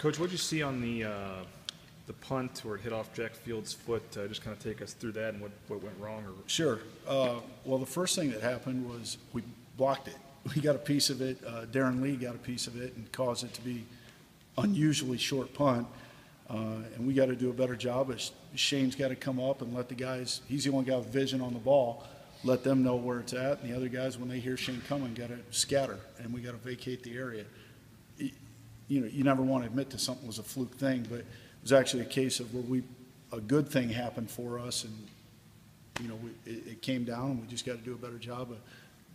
Coach, what did you see on the punt where it hit off Jack Field's foot? Just kind of take us through that and what went wrong. Sure. Well, the first thing that happened was we blocked it. We got a piece of it. Darren Lee got a piece of it and caused it to be unusually short punt. And we got to do a better job. Shane's got to come up and let the guys, he's the only guy with vision on the ball, let them know where it's at. And the other guys, when they hear Shane coming, got to scatter, and we got to vacate the area. You never want to admit to something was a fluke thing, but it was actually a case of where a good thing happened for us, and it came down, and we just got to do a better job of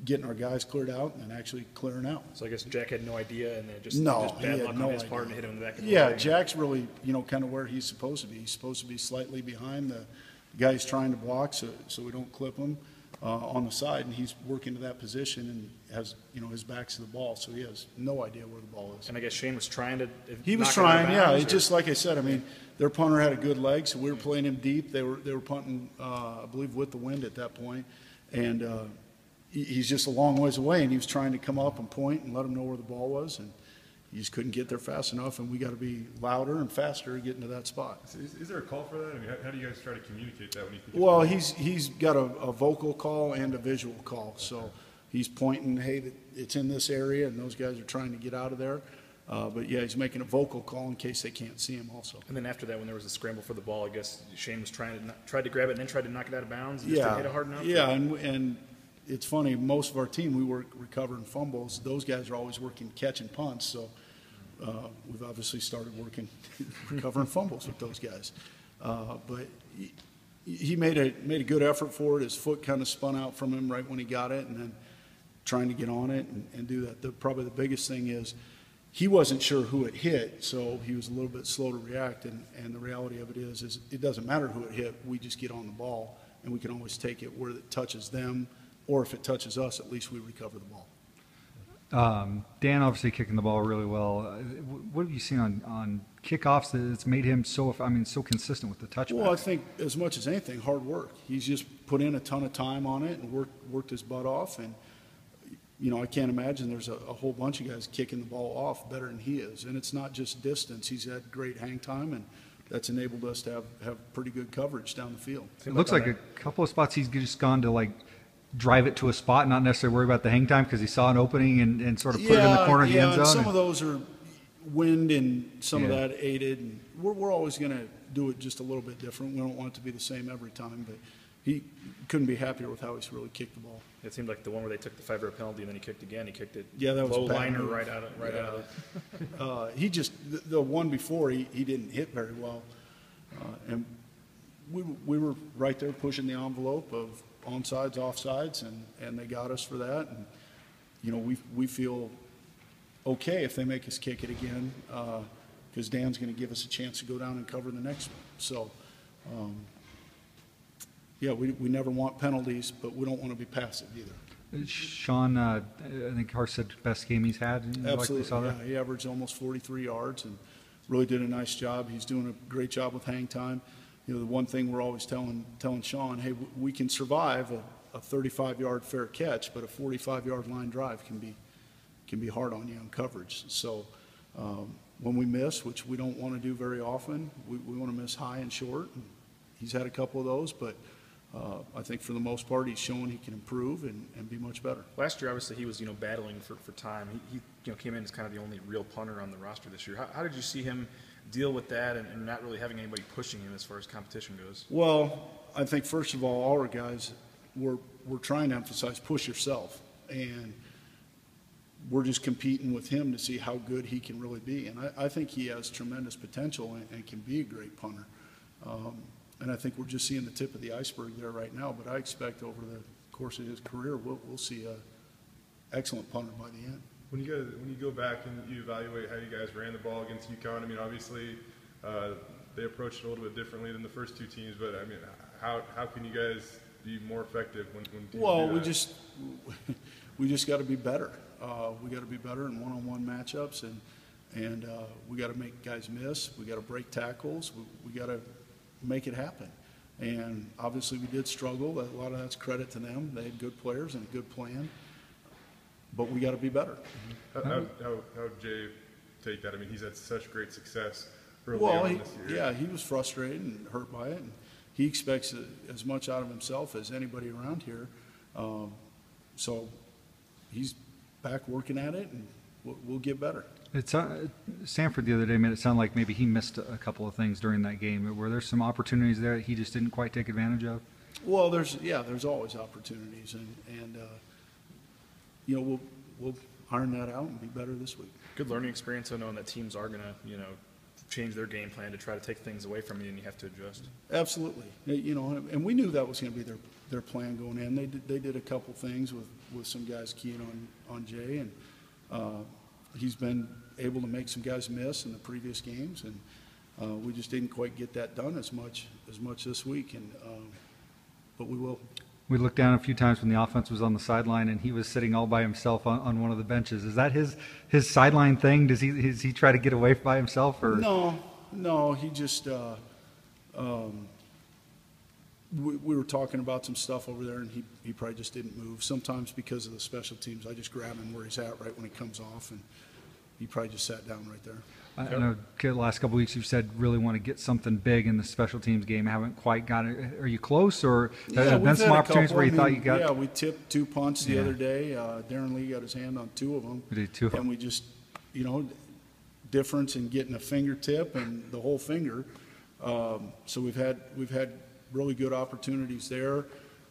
getting our guys cleared out and actually clearing out. So I guess Jack had no idea, and then just just bad luck on his idea. part and hit him in the back of the Yeah, leg. Jack's really, kind of where he's supposed to be. He's supposed to be slightly behind the guy he's trying to block, so we don't clip him on the side, and he's working to that position and has, his back's to the ball, so he has no idea where the ball is. And I guess Shane was trying to. He was trying, yeah. It's just like I said. I mean, their punter had a good leg, so we were playing him deep. They were punting, I believe, with the wind at that point, and he's just a long ways away, and he was trying to come up and point and let him know where the ball was, and he just couldn't get there fast enough, and we got to be louder and faster getting to that spot. Is there a call for that? I mean, how do you guys try to communicate that when you think? Well, he's got a vocal call and a visual call, so he's pointing, hey, it's in this area, and those guys are trying to get out of there. But yeah, he's making a vocal call in case they can't see him also. And then after that, when there was a scramble for the ball, I guess Shane was tried to grab it and then tried to knock it out of bounds. And just didn't hit it hard enough. Yeah, and it's funny. Most of our team, we work recovering fumbles. Those guys are always working catch and punts. So we've obviously started working recovering fumbles with those guys. But he made a good effort for it. His foot kind of spun out from him right when he got it, and then trying to get on it and do that. Probably the biggest thing is he wasn't sure who it hit, so he was a little bit slow to react. And the reality of it is it doesn't matter who it hit. We just get on the ball, and we can always take it where it touches them, or if it touches us, at least we recover the ball. Dan obviously kicking the ball really well. What have you seen on kickoffs that's made him so consistent with the touchback? Well, I think as much as anything, hard work. He's just put in a ton of time on it and worked his butt off. And I can't imagine there's a whole bunch of guys kicking the ball off better than he is. And it's not just distance. He's had great hang time, and that's enabled us to have pretty good coverage down the field. It looks like a couple of spots he's just gone to drive it to a spot, not necessarily worry about the hang time because he saw an opening and sort of put it in the corner of the end zone. Some of those are wind, and some of that aided. And we're always going to do it just a little bit different. We don't want it to be the same every time, but he couldn't be happier with how he's really kicked the ball. It seemed like the one where they took the 5-yard penalty and then he kicked again. He kicked it that was low a bad liner move. right out of it. He just the one before he didn't hit very well, and we were right there pushing the envelope of onsides, offsides, and they got us for that. And we feel okay if they make us kick it again, because Dan's going to give us a chance to go down and cover the next one. So we never want penalties, but we don't want to be passive either. Sean, I think Hart said best game he's had. Absolutely, he averaged almost 43 yards and really did a nice job. He's doing a great job with hang time. The one thing we're always telling Sean, hey, we can survive a 35-yard fair catch, but a 45-yard line drive can be hard on you in coverage. So when we miss, which we don't want to do very often, we want to miss high and short. And he's had a couple of those, but I think for the most part he's shown he can improve and be much better. Last year, obviously, he was battling for time. He came in as kind of the only real punter on the roster this year. How did you see him deal with that and not really having anybody pushing him as far as competition goes? Well, I think first of all our guys, we're trying to emphasize push yourself, and we're just competing with him to see how good he can really be. And I think he has tremendous potential and can be a great punter. And I think we're just seeing the tip of the iceberg there right now, but I expect over the course of his career we'll see an excellent punter by the end. When you go back and you evaluate how you guys ran the ball against UConn, I mean, obviously they approached it a little bit differently than the first two teams, but I mean, how can you guys be more effective when teams do that? we just got to be better. We got to be better in one-on-one matchups, and we got to make guys miss. We got to break tackles. We got to make it happen. And obviously we did struggle. A lot of that's credit to them. They had good players and a good plan. But we got to be better. How Jay take that? I mean, he's had such great success early Well, on this year. yeah, he was frustrated and hurt by it, and he expects as much out of himself as anybody around here. So he's back working at it, and we'll get better. It's Sanford the other day made it sound like maybe he missed a couple of things during that game. Were there some opportunities there that he just didn't quite take advantage of? Well, there's always opportunities, and we'll iron that out and be better this week. Good learning experience, though, knowing that teams are going to, change their game plan to try to take things away from you, and you have to adjust. Absolutely, and we knew that was going to be their plan going in. They did a couple things with some guys keying on Jay, and he's been able to make some guys miss in the previous games, and we just didn't quite get that done as much this week, but we will. We looked down a few times when the offense was on the sideline, and he was sitting all by himself on one of the benches. Is that his sideline thing? Does he try to get away by himself, or no? He just we were talking about some stuff over there, and he probably just didn't move. Sometimes because of the special teams, I just grab him where he's at right when he comes off, and he probably just sat down right there. I know the last couple of weeks you've said really want to get something big in the special teams game. Haven't quite got it. Are you close, or have there been some opportunities where you thought you got? Yeah, we tipped 2 punts the other day. Darren Lee got his hand on 2 of them. We did 2. And we just, difference in getting a fingertip and the whole finger. So we've had really good opportunities there.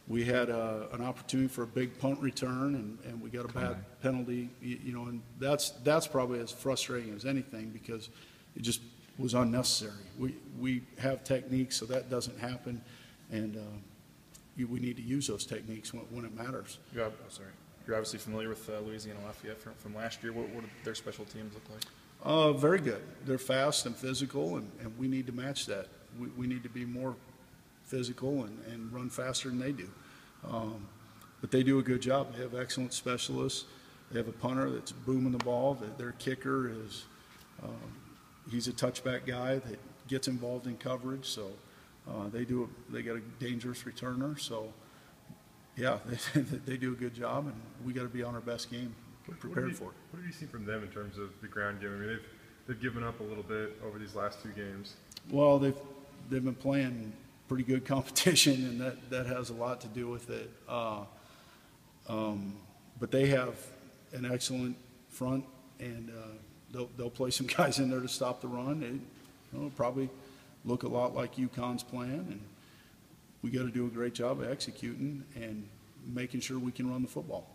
We had an opportunity for a big punt return, and we got a bad penalty, and that's probably as frustrating as anything because it just was unnecessary. We have techniques, so that doesn't happen, and we need to use those techniques when it matters. You're obviously familiar with Louisiana Lafayette from last year. What did their special teams look like? Very good. They're fast and physical, and we need to match that. We need to be more physical and run faster than they do. But they do a good job. They have excellent specialists. They have a punter that's booming the ball. Their kicker is he's a touchback guy that gets involved in coverage. So they got a dangerous returner. So yeah, they do a good job, and we got to be on our best game prepared for it. What have you seen from them in terms of the ground game? I mean, they've given up a little bit over these last 2 games. Well, they've been playing pretty good competition, and that has a lot to do with it. But they have an excellent front, and they'll play some guys in there to stop the run. It'll probably look a lot like UConn's plan, and we got to do a great job of executing and making sure we can run the football.